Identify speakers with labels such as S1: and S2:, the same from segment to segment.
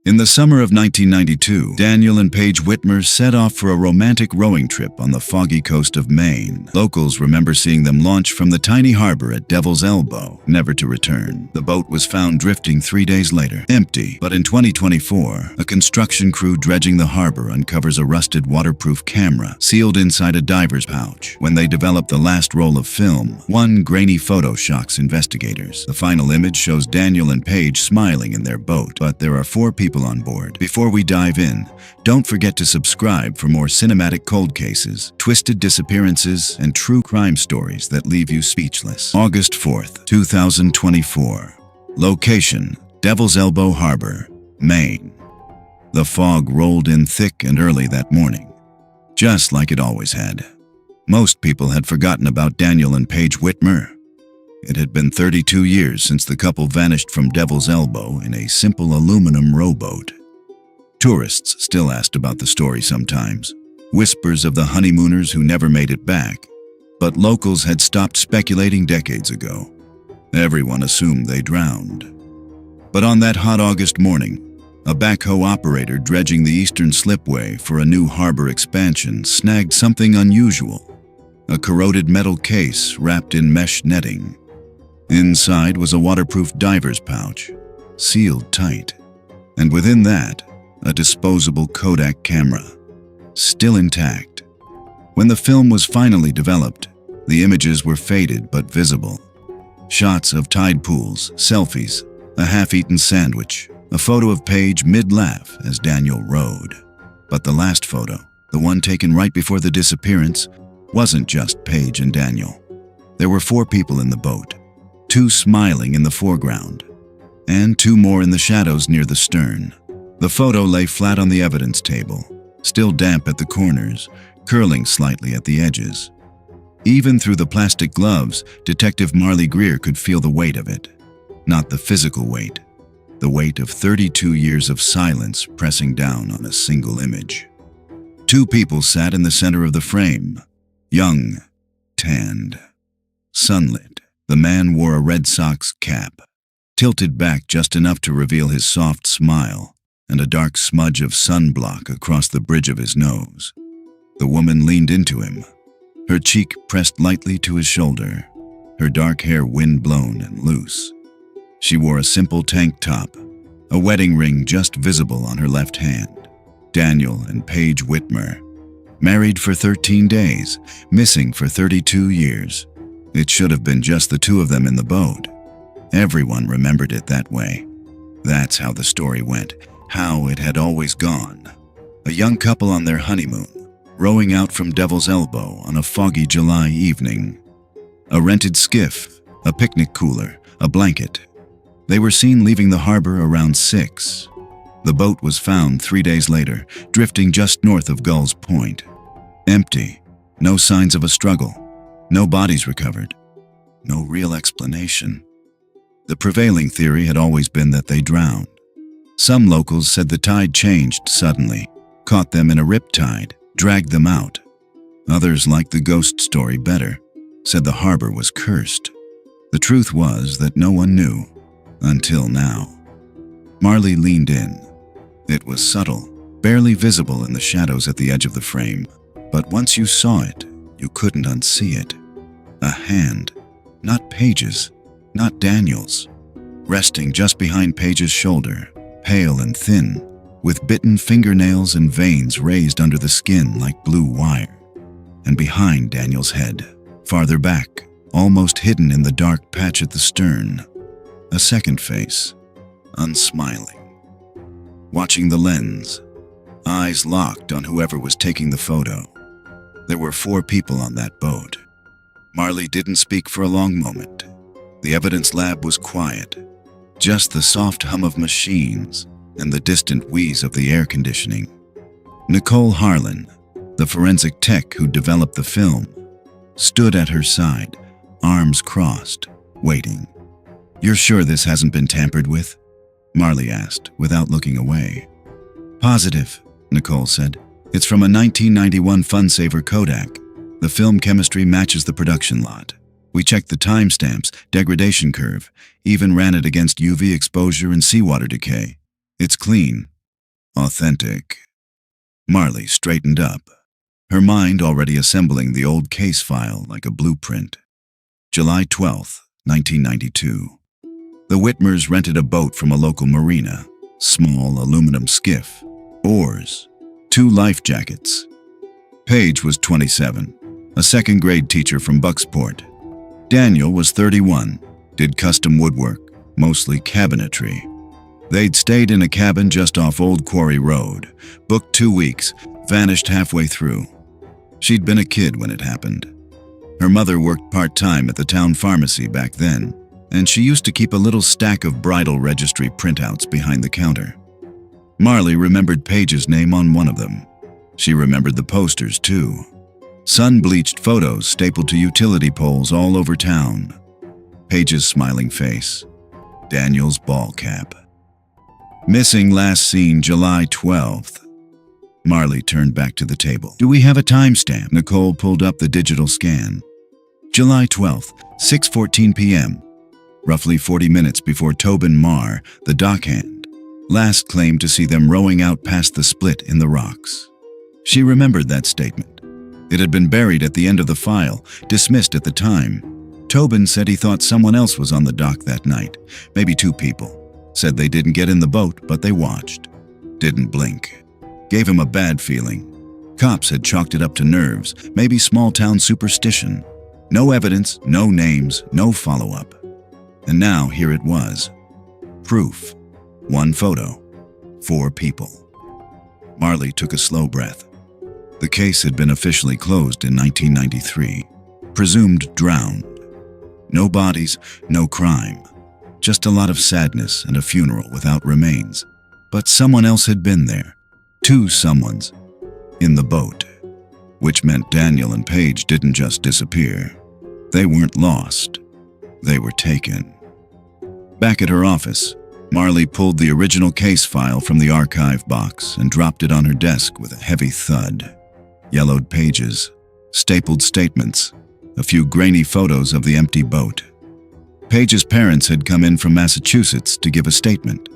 S1: In the summer of 1992, Daniel and Paige Whitmer set off for a romantic rowing trip on the foggy coast of Maine. Locals remember seeing them launch from the tiny harbor at Devil's Elbow, never to return. The boat was found drifting 3 days later, empty. But in 2024, a construction crew dredging the harbor uncovers a rusted waterproof camera sealed inside a diver's pouch. When they develop the last roll of film, one grainy photo shocks investigators. The final image shows Daniel and Paige smiling in their boat, but there are 4 people on board. Before we dive in, don't forget to subscribe for more cinematic cold cases, twisted disappearances, and true crime stories that leave you speechless. August 4th, 2024. Location: Devil's Elbow Harbor, Maine. The fog rolled in thick and early that morning, just like it always had. Most people had forgotten about Daniel and Paige Whitmer. It had been 32 years since the couple vanished from Devil's Elbow in a simple aluminum rowboat. Tourists still asked about the story sometimes, whispers of the honeymooners who never made it back. But locals had stopped speculating decades ago. Everyone assumed they drowned. But on that hot August morning, a backhoe operator dredging the eastern slipway for a new harbor expansion snagged something unusual: a corroded metal case wrapped in mesh netting. Inside was a waterproof diver's pouch, sealed tight, and within that, a disposable Kodak camera, still intact. When the film was finally developed, the images were faded but visible. Shots of tide pools, selfies, a half-eaten sandwich, a photo of Paige mid-laugh as Daniel rowed. But the last photo, the one taken right before the disappearance, wasn't just Paige and Daniel. There were 4 people in the boat. 2 smiling in the foreground, and 2 more in the shadows near the stern. The photo lay flat on the evidence table, still damp at the corners, curling slightly at the edges. Even through the plastic gloves, Detective Marley Greer could feel the weight of it. Not the physical weight, the weight of 32 years of silence pressing down on a single image. 2 people sat in the center of the frame, young, tanned, sunlit. The man wore a Red Sox cap, tilted back just enough to reveal his soft smile and a dark smudge of sunblock across the bridge of his nose. The woman leaned into him, her cheek pressed lightly to his shoulder, her dark hair wind-blown and loose. She wore a simple tank top, a wedding ring just visible on her left hand. Daniel and Paige Whitmer, married for 13 days, missing for 32 years. It should have been just the 2 of them in the boat. Everyone remembered it that way. That's how the story went, how it had always gone. A young couple on their honeymoon, rowing out from Devil's Elbow on a foggy July evening. A rented skiff, a picnic cooler, a blanket. They were seen leaving the harbor around 6. The boat was found 3 days later, drifting just north of Gull's Point. Empty, no signs of a struggle. No bodies recovered. No real explanation. The prevailing theory had always been that they drowned. Some locals said the tide changed suddenly, caught them in a riptide, dragged them out. Others liked the ghost story better, said the harbor was cursed. The truth was that no one knew, until now. Marley leaned in. It was subtle, barely visible in the shadows at the edge of the frame. But once you saw it, you couldn't unsee it. A hand, not Paige's, not Daniel's, resting just behind Paige's shoulder, pale and thin, with bitten fingernails and veins raised under the skin like blue wire. And behind Daniel's head, farther back, almost hidden in the dark patch at the stern, a second face, unsmiling. Watching the lens, eyes locked on whoever was taking the photo. There were 4 people on that boat. Marley didn't speak for a long moment. The evidence lab was quiet, just the soft hum of machines and the distant wheeze of the air conditioning. Nicole Harlan, the forensic tech who developed the film, stood at her side, arms crossed, waiting. "You're sure this hasn't been tampered with?" Marley asked, without looking away. "Positive," Nicole said. "It's from a 1991 Funsaver Kodak. The film chemistry matches the production lot. We checked the timestamps, degradation curve, even ran it against UV exposure and seawater decay. It's clean, Authentic. Marley straightened up, her mind already assembling the old case file like a blueprint. July 12th, 1992. The Whitmers rented a boat from a local marina. Small aluminum skiff, oars, 2 life jackets. Paige was 27, a second-grade teacher from Bucksport. Daniel was 31, did custom woodwork, mostly cabinetry. They'd stayed in a cabin just off Old Quarry Road, booked 2 weeks, vanished halfway through. She'd been a kid when it happened. Her mother worked part-time at the town pharmacy back then, and she used to keep a little stack of bridal registry printouts behind the counter. Marley remembered Paige's name on one of them. She remembered the posters, too. Sun-bleached photos stapled to utility poles all over town. Paige's smiling face. Daniel's ball cap. Missing last seen July 12th. Marley turned back to the table. Do we have a timestamp? Nicole pulled up the digital scan. July 12th, 6:14 p.m. Roughly 40 minutes before Tobin Marr, the dockhand, last claimed to see them rowing out past the split in the rocks. She remembered that statement. It had been buried at the end of the file, dismissed at the time. Tobin said he thought someone else was on the dock that night, maybe 2 people. Said they didn't get in the boat, but they watched. Didn't blink. Gave him a bad feeling. Cops had chalked it up to nerves, maybe small-town superstition. No evidence, no names, no follow-up. And now here it was. Proof. 1 photo. 4 people. Marley took a slow breath. The case had been officially closed in 1993. Presumed drowned. No bodies, no crime. Just a lot of sadness and a funeral without remains. But someone else had been there. 2 someones. In the boat. Which meant Daniel and Paige didn't just disappear. They weren't lost. They were taken. Back at her office, Marley pulled the original case file from the archive box and dropped it on her desk with a heavy thud. Yellowed pages, stapled statements, a few grainy photos of the empty boat. Paige's parents had come in from Massachusetts to give a statement.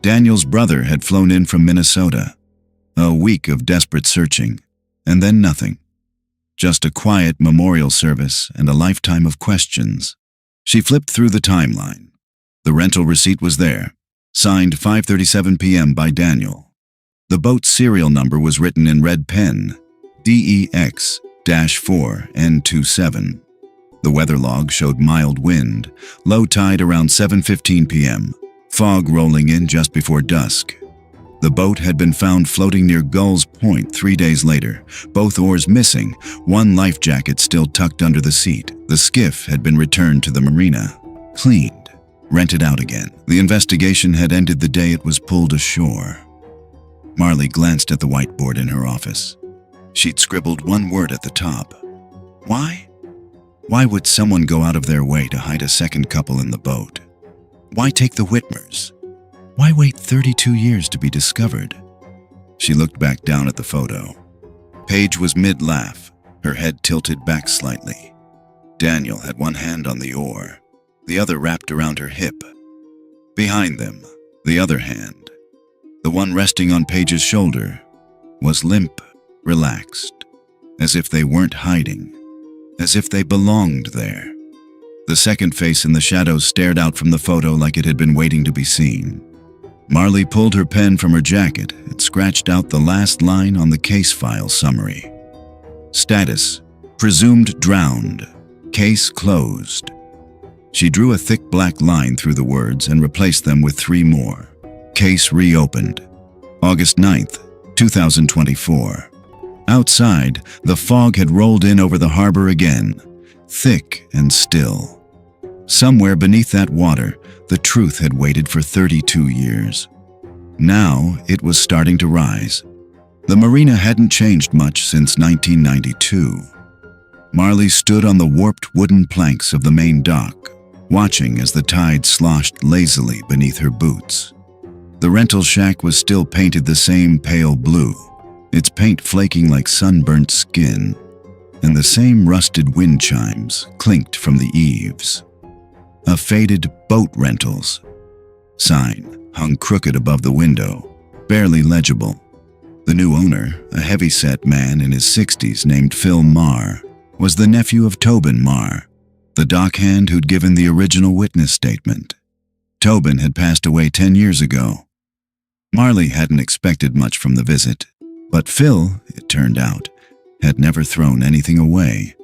S1: Daniel's brother had flown in from Minnesota. A week of desperate searching, and then nothing. Just a quiet memorial service and a lifetime of questions. She flipped through the timeline. The rental receipt was there, signed 5:37 p.m. by Daniel. The boat's serial number was written in red pen, DEX-4N27. The weather log showed mild wind, low tide around 7:15 p.m., fog rolling in just before dusk. The boat had been found floating near Gull's Point 3 days later, both oars missing, 1 life jacket still tucked under the seat. The skiff had been returned to the marina, cleaned. Rented out again. The investigation had ended the day it was pulled ashore. Marley glanced at the whiteboard in her office. She'd scribbled 1 word at the top. Why? Why would someone go out of their way to hide a second couple in the boat? Why take the Whitmers? Why wait 32 years to be discovered? She looked back down at the photo. Paige was mid-laugh, her head tilted back slightly. Daniel had 1 hand on the oar, the other wrapped around her hip. Behind them, the other hand, the one resting on Paige's shoulder, was limp, relaxed, as if they weren't hiding, as if they belonged there. The second face in the shadows stared out from the photo like it had been waiting to be seen. Marley pulled her pen from her jacket and scratched out the last line on the case file summary. Status: presumed drowned. Case closed. She drew a thick black line through the words and replaced them with 3 more. Case reopened. August 9th, 2024. Outside, the fog had rolled in over the harbor again, thick and still. Somewhere beneath that water, the truth had waited for 32 years. Now it was starting to rise. The marina hadn't changed much since 1992. Marley stood on the warped wooden planks of the main dock, watching as the tide sloshed lazily beneath her boots. The rental shack was still painted the same pale blue, its paint flaking like sunburnt skin, and the same rusted wind chimes clinked from the eaves. A faded boat rentals sign hung crooked above the window, barely legible. The new owner, a heavy-set man in his 60s named Phil Marr, was the nephew of Tobin Marr, the dockhand who'd given the original witness statement. Tobin had passed away 10 years ago. Marley hadn't expected much from the visit, but Phil, it turned out, had never thrown anything away.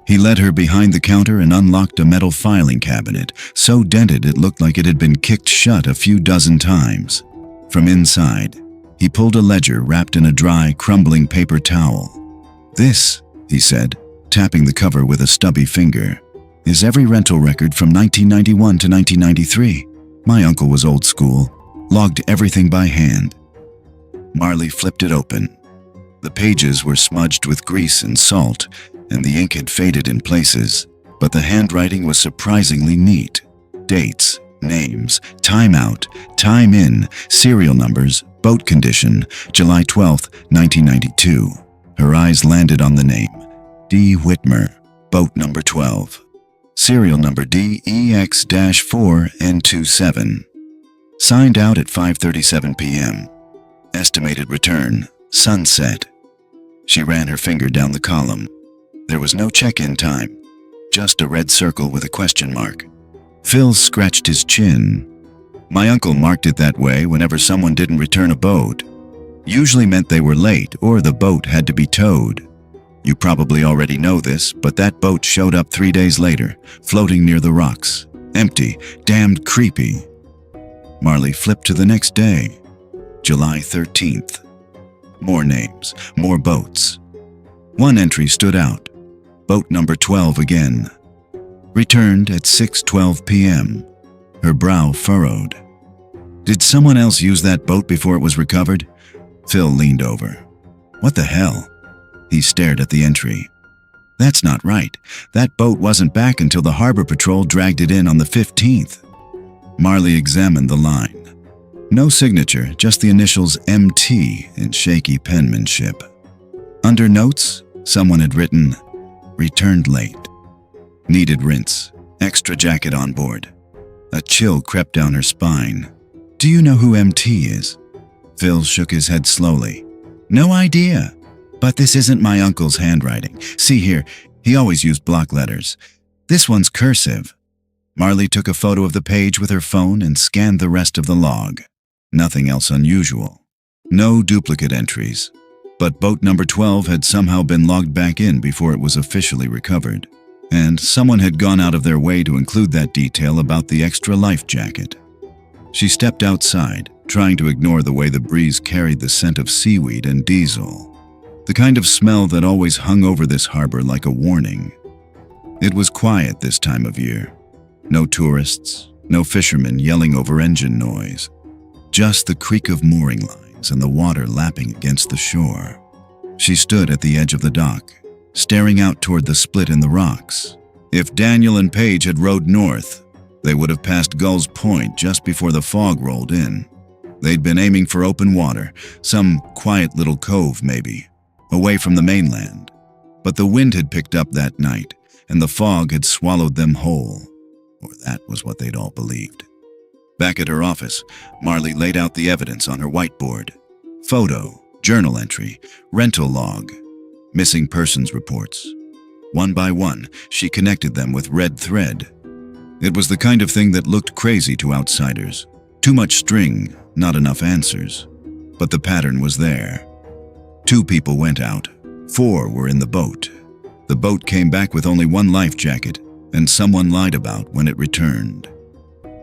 S1: He led her behind the counter and unlocked a metal filing cabinet, so dented it looked like it had been kicked shut a few dozen times. From inside, he pulled a ledger wrapped in a dry, crumbling paper towel. "This," he said, tapping the cover with a stubby finger, "is every rental record from 1991 to 1993. My uncle was old school, logged everything by hand." Marley flipped it open. The pages were smudged with grease and salt, and the ink had faded in places, but the handwriting was surprisingly neat. Dates, names, time out, time in, serial numbers, boat condition, July 12, 1992. Her eyes landed on the name, D. Whitmer, boat number 12. Serial number DEX-4N27. Signed out at 5:37 p.m. Estimated return, sunset. She ran her finger down the column. There was no check-in time, just a red circle with a question mark. Phil scratched his chin. "My uncle marked it that way whenever someone didn't return a boat. Usually meant they were late or the boat had to be towed. You probably already know this, but that boat showed up 3 days later, floating near the rocks. Empty, damned creepy." Marley flipped to the next day, July 13th. More names, more boats. One entry stood out. Boat number 12 again. Returned at 6:12 p.m. Her brow furrowed. Did someone else use that boat before it was recovered? Phil leaned over. "What the hell?" He stared at the entry. "That's not right. That boat wasn't back until the harbor patrol dragged it in on the 15th. Marley examined the line. No signature, just the initials MT in shaky penmanship. Under notes, someone had written, "Returned late. Needed rinse. Extra jacket on board." A chill crept down her spine. "Do you know who MT is?" Phil shook his head slowly. "No idea. But this isn't my uncle's handwriting. See here, he always used block letters. This one's cursive." Marley took a photo of the page with her phone and scanned the rest of the log. Nothing else unusual. No duplicate entries. But boat number 12 had somehow been logged back in before it was officially recovered. And someone had gone out of their way to include that detail about the extra life jacket. She stepped outside, trying to ignore the way the breeze carried the scent of seaweed and diesel. The kind of smell that always hung over this harbor like a warning. It was quiet this time of year. No tourists, no fishermen yelling over engine noise. Just the creak of mooring lines and the water lapping against the shore. She stood at the edge of the dock, staring out toward the split in the rocks. If Daniel and Paige had rowed north, they would have passed Gull's Point just before the fog rolled in. They'd been aiming for open water, some quiet little cove maybe, away from the mainland. But the wind had picked up that night, and the fog had swallowed them whole. Or that was what they'd all believed. Back at her office, Marley laid out the evidence on her whiteboard. Photo, journal entry, rental log, missing persons reports. One by one, she connected them with red thread. It was the kind of thing that looked crazy to outsiders. Too much string, not enough answers. But the pattern was there. 2 people went out. 4 were in the boat. The boat came back with only 1 life jacket, and someone lied about when it returned.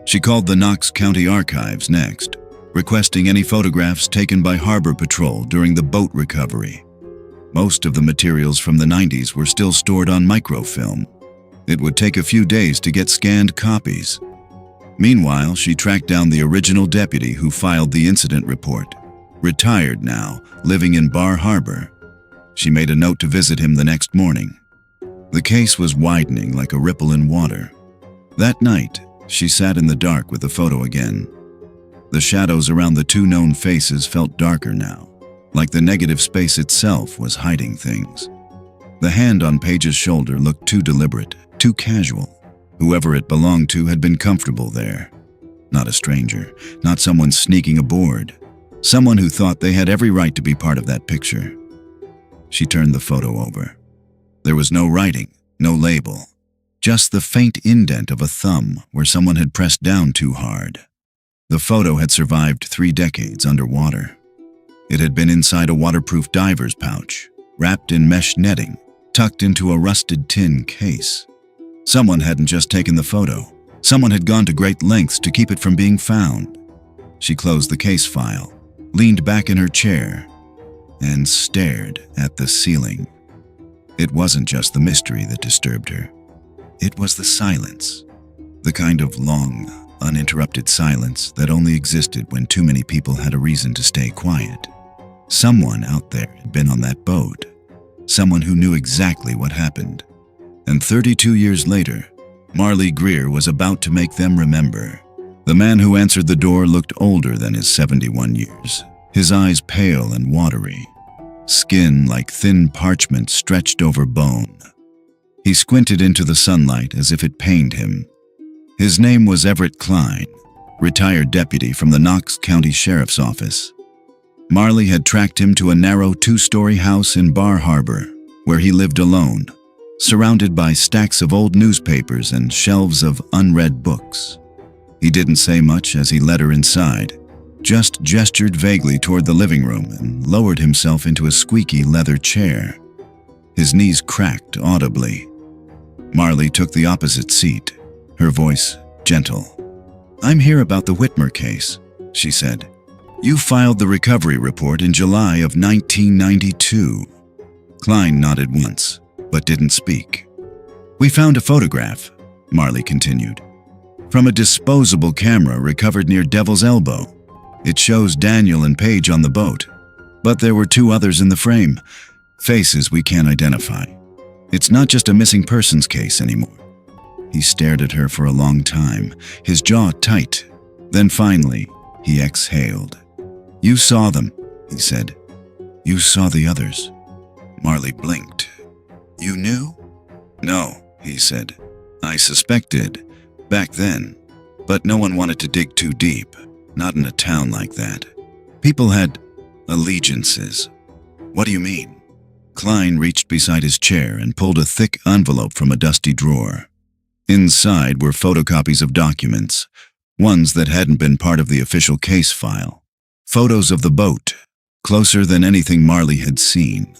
S1: She called the Knox County Archives next, requesting any photographs taken by Harbor Patrol during the boat recovery. Most of the materials from the 90s were still stored on microfilm. It would take a few days to get scanned copies. Meanwhile, she tracked down the original deputy who filed the incident report. Retired now, living in Bar Harbor. She made a note to visit him the next morning. The case was widening like a ripple in water. That night, she sat in the dark with the photo again. The shadows around the 2 known faces felt darker now, like the negative space itself was hiding things. The hand on Paige's shoulder looked too deliberate, too casual. Whoever it belonged to had been comfortable there. Not a stranger, not someone sneaking aboard. Someone who thought they had every right to be part of that picture. She turned the photo over. There was no writing, no label, just the faint indent of a thumb where someone had pressed down too hard. The photo had survived 3 decades underwater. It had been inside a waterproof diver's pouch, wrapped in mesh netting, tucked into a rusted tin case. Someone hadn't just taken the photo. Someone had gone to great lengths to keep it from being found. She closed the case file, leaned back in her chair, and stared at the ceiling. It wasn't just the mystery that disturbed her. It was the silence, the kind of long, uninterrupted silence that only existed when too many people had a reason to stay quiet. Someone out there had been on that boat, someone who knew exactly what happened. And 32 years later, Marley Greer was about to make them remember. The man who answered the door looked older than his 71 years, his eyes pale and watery, skin like thin parchment stretched over bone. He squinted into the sunlight as if it pained him. His name was Everett Klein, retired deputy from the Knox County Sheriff's Office. Marley had tracked him to a narrow 2-story house in Bar Harbor, where he lived alone, surrounded by stacks of old newspapers and shelves of unread books. He didn't say much as he led her inside, just gestured vaguely toward the living room and lowered himself into a squeaky leather chair. His knees cracked audibly. Marley took the opposite seat, her voice gentle. "I'm here about the Whitmer case," she said. "You filed the recovery report in July of 1992. Klein nodded once, but didn't speak. "We found a photograph," Marley continued, "from a disposable camera recovered near Devil's Elbow. It shows Daniel and Paige on the boat, but there were 2 others in the frame, faces we can't identify. It's not just a missing persons case anymore." He stared at her for a long time, his jaw tight. Then finally, he exhaled. "You saw them," he said. "You saw the others." Marley blinked. "You knew?" "No," he said. "I suspected, back then, but no one wanted to dig too deep, not in a town like that. People had allegiances." "What do you mean?" Klein reached beside his chair and pulled a thick envelope from a dusty drawer. Inside were photocopies of documents, ones that hadn't been part of the official case file. Photos of the boat, closer than anything Marley had seen.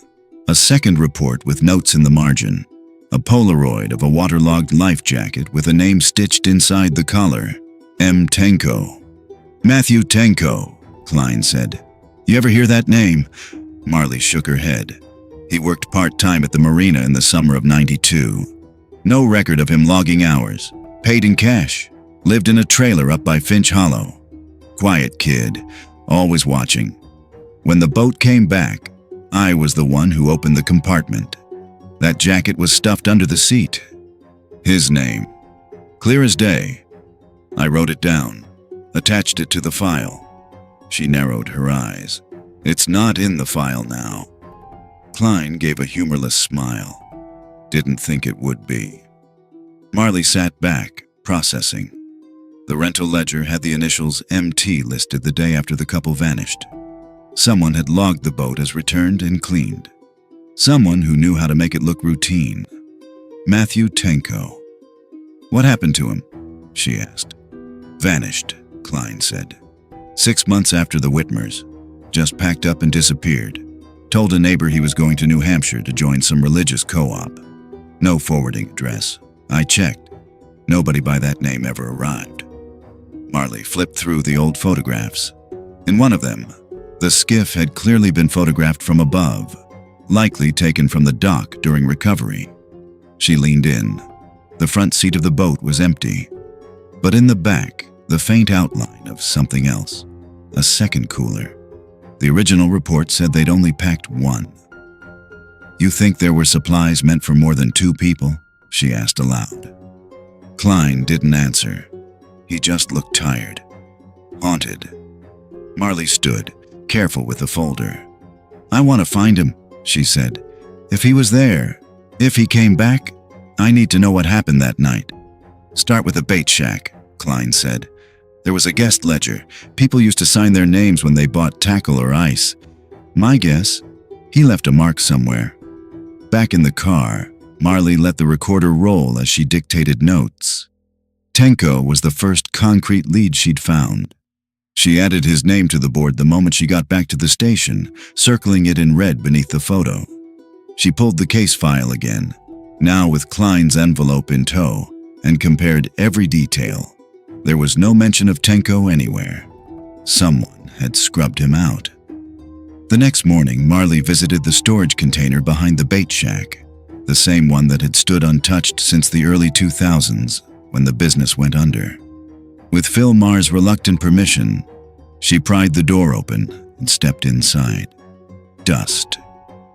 S1: A second report with notes in the margin. A Polaroid of a waterlogged life jacket with a name stitched inside the collar. M. Tenko. "Matthew Tenko," Klein said. "You ever hear that name?" Marley shook her head. He worked part-time at the marina in the summer of '92. No record of him logging hours. Paid in cash. Lived in a trailer up by Finch Hollow. Quiet kid, always watching. When the boat came back, I was the one who opened the compartment. That jacket was stuffed under the seat. His name. Clear as day. I wrote it down, attached it to the file. She narrowed her eyes. "It's not in the file now." Klein gave a humorless smile. Didn't think it would be. Marley sat back, processing. The rental ledger had the initials MT listed the day after the couple vanished. Someone had logged the boat as returned and cleaned. Someone who knew how to make it look routine. Matthew Tenko. "What happened to him?" she asked. "Vanished," Klein said. 6 months after the Whitmers. Just packed up and disappeared. Told a neighbor he was going to New Hampshire to join some religious co-op. No forwarding address. I checked. Nobody by that name ever arrived. Marley flipped through the old photographs. In one of them, the skiff had clearly been photographed from above, likely taken from the dock during recovery. She leaned in. The front seat of the boat was empty, but in the back, the faint outline of something else. A second cooler. The original report said they'd only packed 1. "You think there were supplies meant for more than 2 people?" she asked aloud. Klein didn't answer. He just looked tired. Haunted. Marley stood, careful with the folder. "I want to find him," she said. "If he was there, if he came back, I need to know what happened that night." "Start with the bait shack," Klein said. There was a guest ledger. People used to sign their names when they bought tackle or ice. My guess? He left a mark somewhere. Back in the car, Marley let the recorder roll as she dictated notes. Tenko was the first concrete lead she'd found. She added his name to the board the moment she got back to the station, circling it in red beneath the photo. She pulled the case file again, now with Klein's envelope in tow, and compared every detail. There was no mention of Tenko anywhere. Someone had scrubbed him out. The next morning, Marley visited the storage container behind the bait shack, the same one that had stood untouched since the early 2000s, when the business went under. With Phil Marr's reluctant permission, she pried the door open and stepped inside. Dust.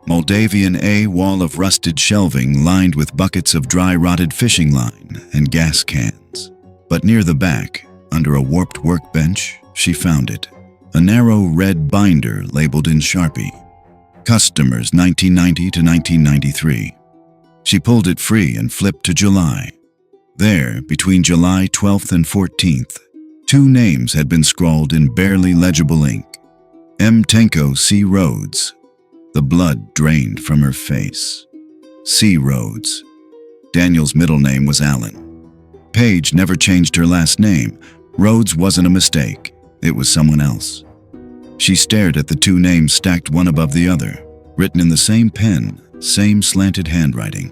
S1: Moldavian A wall of rusted shelving lined with buckets of dry rotted fishing line and gas cans. But near the back, under a warped workbench, she found it. A narrow red binder labeled in Sharpie. Customers 1990 to 1993. She pulled it free and flipped to July. There, between July 12th and 14th, two names had been scrawled in barely legible ink. M. Tenko C. Rhodes. The blood drained from her face. C. Rhodes. Daniel's middle name was Alan. Paige never changed her last name. Rhodes wasn't a mistake. It was someone else. She stared at the two names stacked one above the other, written in the same pen, same slanted handwriting.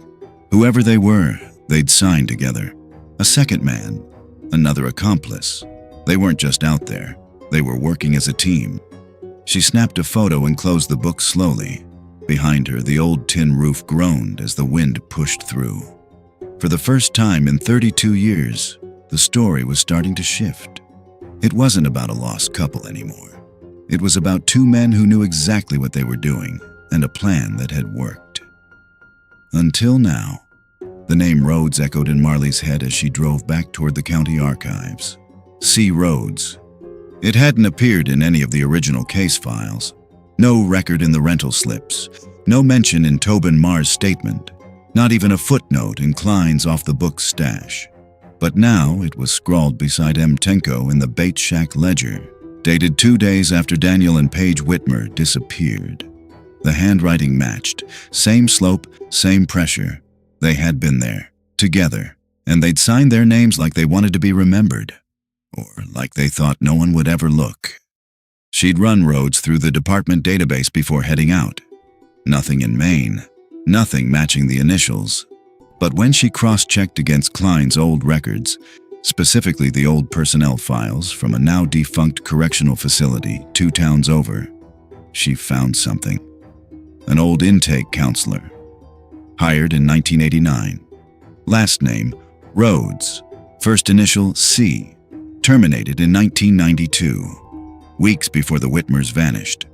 S1: Whoever they were, they'd signed together. A second man, another accomplice. They weren't just out there. They were working as a team. She snapped a photo and closed the book slowly. Behind her, the old tin roof groaned as the wind pushed through. For the first time in 32 years, the story was starting to shift. It wasn't about a lost couple anymore. It was about two men who knew exactly what they were doing and a plan that had worked. Until now. The name Rhodes echoed in Marley's head as she drove back toward the county archives. C. Rhodes. It hadn't appeared in any of the original case files. No record in the rental slips. No mention in Tobin Marr's statement. Not even a footnote in Klein's off-the-book stash. But now it was scrawled beside M. Tenko in the bait shack ledger, dated 2 days after Daniel and Paige Whitmer disappeared. The handwriting matched. Same slope, same pressure. They had been there, together, and they'd signed their names like they wanted to be remembered, or like they thought no one would ever look. She'd run Rhodes through the department database before heading out. Nothing in Maine, nothing matching the initials. But when she cross-checked against Klein's old records, specifically the old personnel files from a now-defunct correctional facility 2 towns over, she found something. An old intake counselor. Hired in 1989. Last name, Rhodes. First initial, C. Terminated in 1992. Weeks before the Whitmers vanished.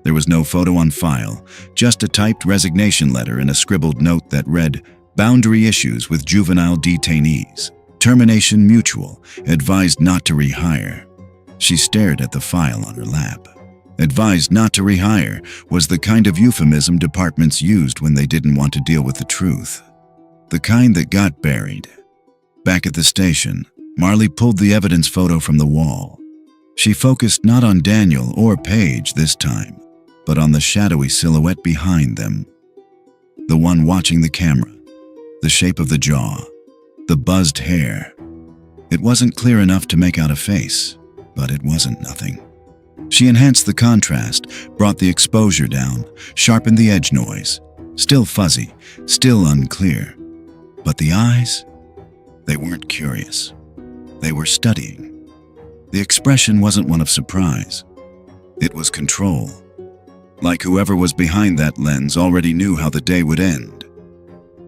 S1: There was no photo on file, just a typed resignation letter and a scribbled note that read, "Boundary issues with juvenile detainees. Termination mutual. Advised not to rehire." She stared at the file on her lap. Advised not to rehire was the kind of euphemism departments used when they didn't want to deal with the truth. The kind that got buried. Back at the station, Marley pulled the evidence photo from the wall. She focused not on Daniel or Paige this time, but on the shadowy silhouette behind them. The one watching the camera. The shape of the jaw. The buzzed hair. It wasn't clear enough to make out a face, but it wasn't nothing. She enhanced the contrast, brought the exposure down, sharpened the edge noise. Still fuzzy, still unclear. But the eyes? They weren't curious. They were studying. The expression wasn't one of surprise. It was control. Like whoever was behind that lens already knew how the day would end.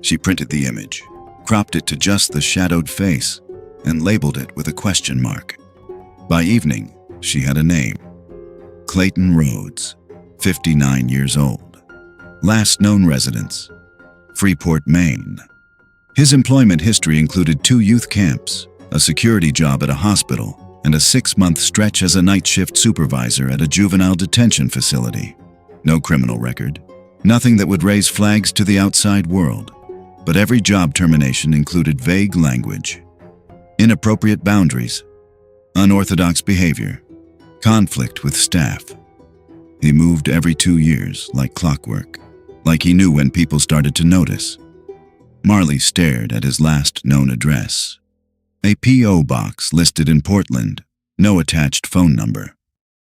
S1: She printed the image, cropped it to just the shadowed face, and labeled it with a question mark. By evening, she had a name. Clayton Rhodes, 59 years old. Last known residence, Freeport, Maine. His employment history included 2 youth camps, a security job at a hospital, and a 6-month stretch as a night shift supervisor at a juvenile detention facility. No criminal record, nothing that would raise flags to the outside world. But every job termination included vague language, inappropriate boundaries, Unorthodox behavior. Conflict with staff. He moved every 2 years, like clockwork, like he knew when people started to notice. Marley stared at his last known address. A P.O. box listed in Portland, no attached phone number.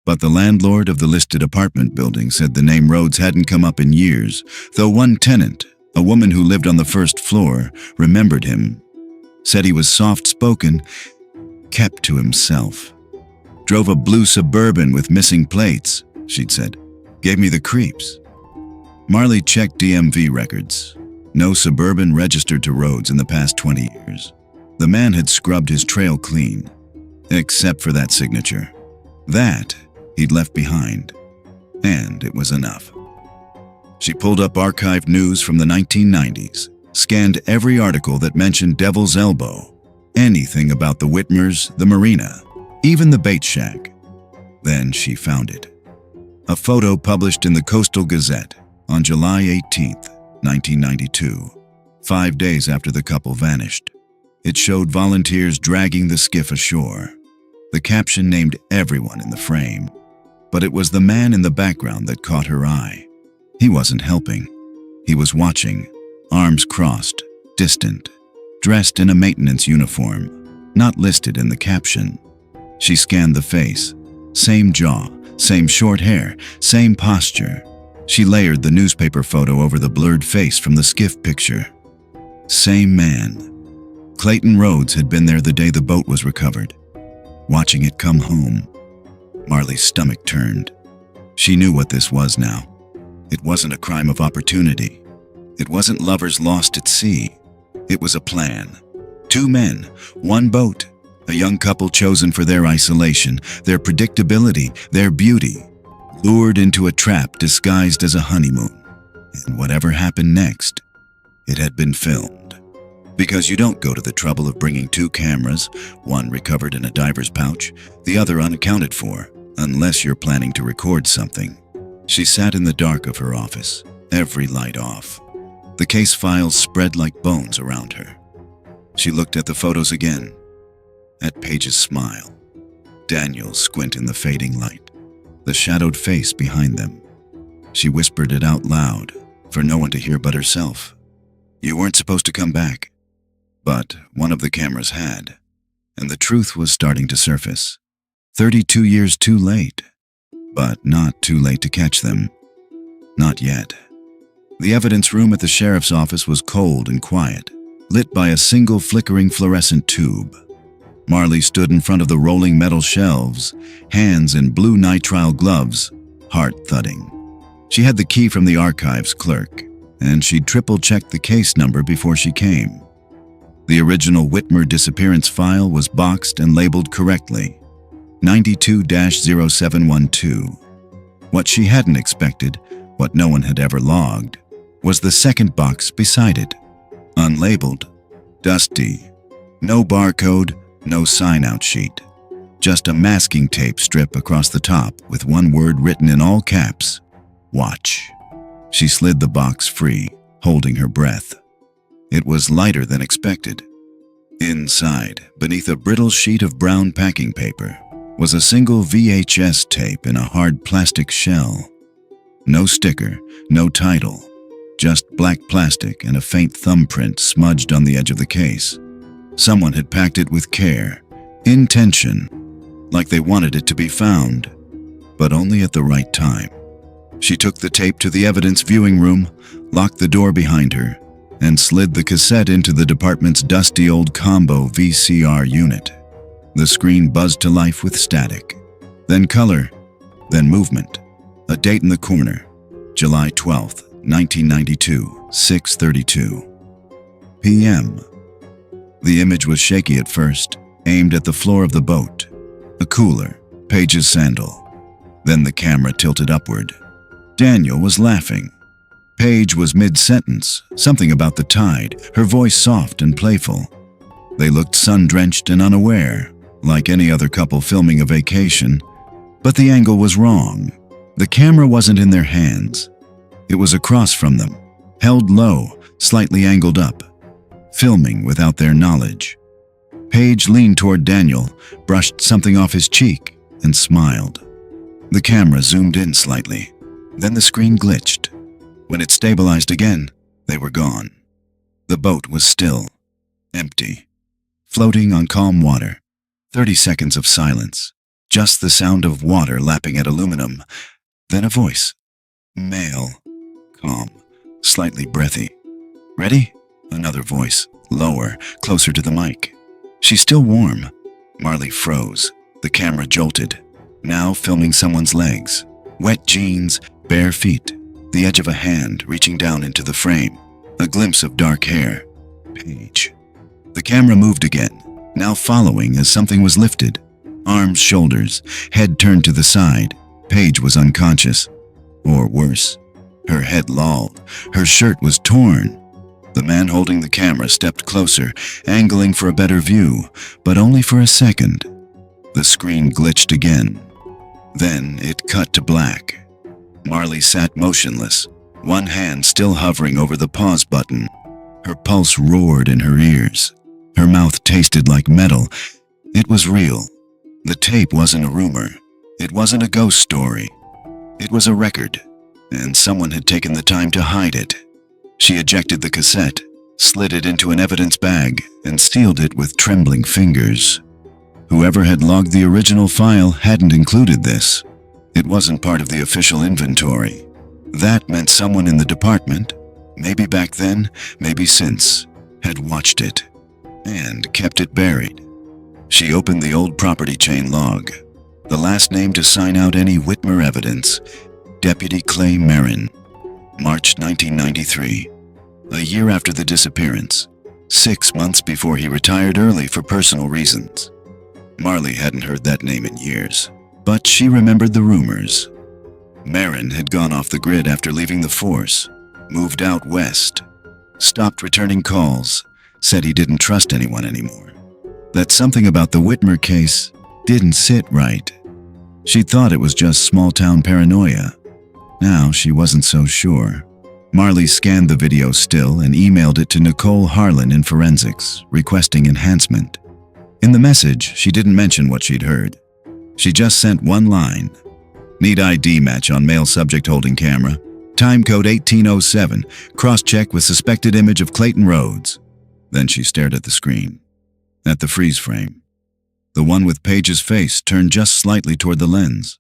S1: But the landlord of the listed apartment building said the name Rhodes hadn't come up in years, though one tenant, a woman who lived on the first floor, remembered him. Said he was soft-spoken, kept to himself. Drove a blue Suburban with missing plates, she'd said. Gave me the creeps. Marley checked DMV records. No Suburban registered to Rhodes in the past 20 years. The man had scrubbed his trail clean, except for that signature. That he'd left behind, and it was enough. She pulled up archived news from the 1990s, scanned every article that mentioned Devil's Elbow, anything about the Whitmers, the marina, even the bait shack. Then she found it. A photo published in the Coastal Gazette on July 18, 1992, 5 days after the couple vanished. It showed volunteers dragging the skiff ashore. The caption named everyone in the frame, but it was the man in the background that caught her eye. He wasn't helping. He was watching, arms crossed, distant, dressed in a maintenance uniform, not listed in the caption. She scanned the face. Same jaw, same short hair, same posture. She layered the newspaper photo over the blurred face from the skiff picture. Same man. Clayton Rhodes had been there the day the boat was recovered. Watching it come home, Marley's stomach turned. She knew what this was now. It wasn't a crime of opportunity. It wasn't lovers lost at sea. It was a plan. 2 men, 1 boat, a young couple chosen for their isolation, their predictability, their beauty, lured into a trap disguised as a honeymoon. And whatever happened next, it had been filmed. Because you don't go to the trouble of bringing 2 cameras, one recovered in a diver's pouch, the other unaccounted for, unless you're planning to record something. She sat in the dark of her office, every light off. The case files spread like bones around her. She looked at the photos again, at Paige's smile, Daniel's squint in the fading light, the shadowed face behind them. She whispered it out loud, for no one to hear but herself. You weren't supposed to come back. But one of the cameras had, and the truth was starting to surface. 32 years too late, but not too late to catch them. Not yet. The evidence room at the sheriff's office was cold and quiet, lit by a single flickering fluorescent tube. Marley stood in front of the rolling metal shelves, hands in blue nitrile gloves, heart thudding. She had the key from the archives clerk, and she'd triple-checked the case number before she came. The original Whitmer disappearance file was boxed and labeled correctly, 92-0712. What she hadn't expected, what no one had ever logged, was the second box beside it, unlabeled, dusty, no barcode, no sign-out sheet, just a masking tape strip across the top with one word written in all caps, watch. She slid the box free, holding her breath. It was lighter than expected. Inside, beneath a brittle sheet of brown packing paper, was a single VHS tape in a hard plastic shell. No sticker, no title, just black plastic and a faint thumbprint smudged on the edge of the case. Someone had packed it with care, intention, like they wanted it to be found, but only at the right time. She took the tape to the evidence viewing room, locked the door behind her, and slid the cassette into the department's dusty old combo VCR unit. The screen buzzed to life with static, then color, then movement. A date in the corner, July 12th, 1992, 6:32 p.m. The image was shaky at first, aimed at the floor of the boat. A cooler, Paige's sandal. Then the camera tilted upward. Daniel was laughing. Paige was mid-sentence, something about the tide, her voice soft and playful. They looked sun-drenched and unaware, like any other couple filming a vacation. But the angle was wrong. The camera wasn't in their hands. It was across from them, held low, slightly angled up, filming without their knowledge. Paige leaned toward Daniel, brushed something off his cheek, and smiled. The camera zoomed in slightly. Then the screen glitched. When it stabilized again, they were gone. The boat was still, empty, floating on calm water. 30 seconds of silence. Just the sound of water lapping at aluminum. Then a voice. Male. Calm. Slightly breathy. Ready? Another voice. Lower, closer to the mic. She's still warm. Marley froze. The camera jolted. Now filming someone's legs. Wet jeans, bare feet. The edge of a hand reaching down into the frame. A glimpse of dark hair. Paige. The camera moved again, now following as something was lifted. Arms, shoulders, head turned to the side. Paige was unconscious. Or worse, her head lolled. Her shirt was torn. The man holding the camera stepped closer, angling for a better view, but only for a second. The screen glitched again. Then it cut to black. Marley sat motionless, one hand still hovering over the pause button. Her pulse roared in her ears. Her mouth tasted like metal. It was real. The tape wasn't a rumor. It wasn't a ghost story. It was a record, and someone had taken the time to hide it. She ejected the cassette, slid it into an evidence bag, and sealed it with trembling fingers. Whoever had logged the original file hadn't included this. It wasn't part of the official inventory. That meant someone in the department, maybe back then, maybe since, had watched it and kept it buried. She opened the old property chain log. The last name to sign out any Whitmer evidence, Deputy Clay Merrin. March 1993. A year after the disappearance. 6 months before he retired early for personal reasons. Marley hadn't heard that name in years, but she remembered the rumors. Merrin had gone off the grid after leaving the force, moved out west, stopped returning calls, said he didn't trust anyone anymore. That something about the Whitmer case didn't sit right. She thought it was just small-town paranoia. Now she wasn't so sure. Marley scanned the video still and emailed it to Nicole Harlan in forensics, requesting enhancement. In the message, she didn't mention what she'd heard. She just sent one line. Need ID match on male subject holding camera. Time code 1807. Cross-check with suspected image of Clayton Rhodes. Then she stared at the screen. At the freeze frame. The one with Paige's face turned just slightly toward the lens.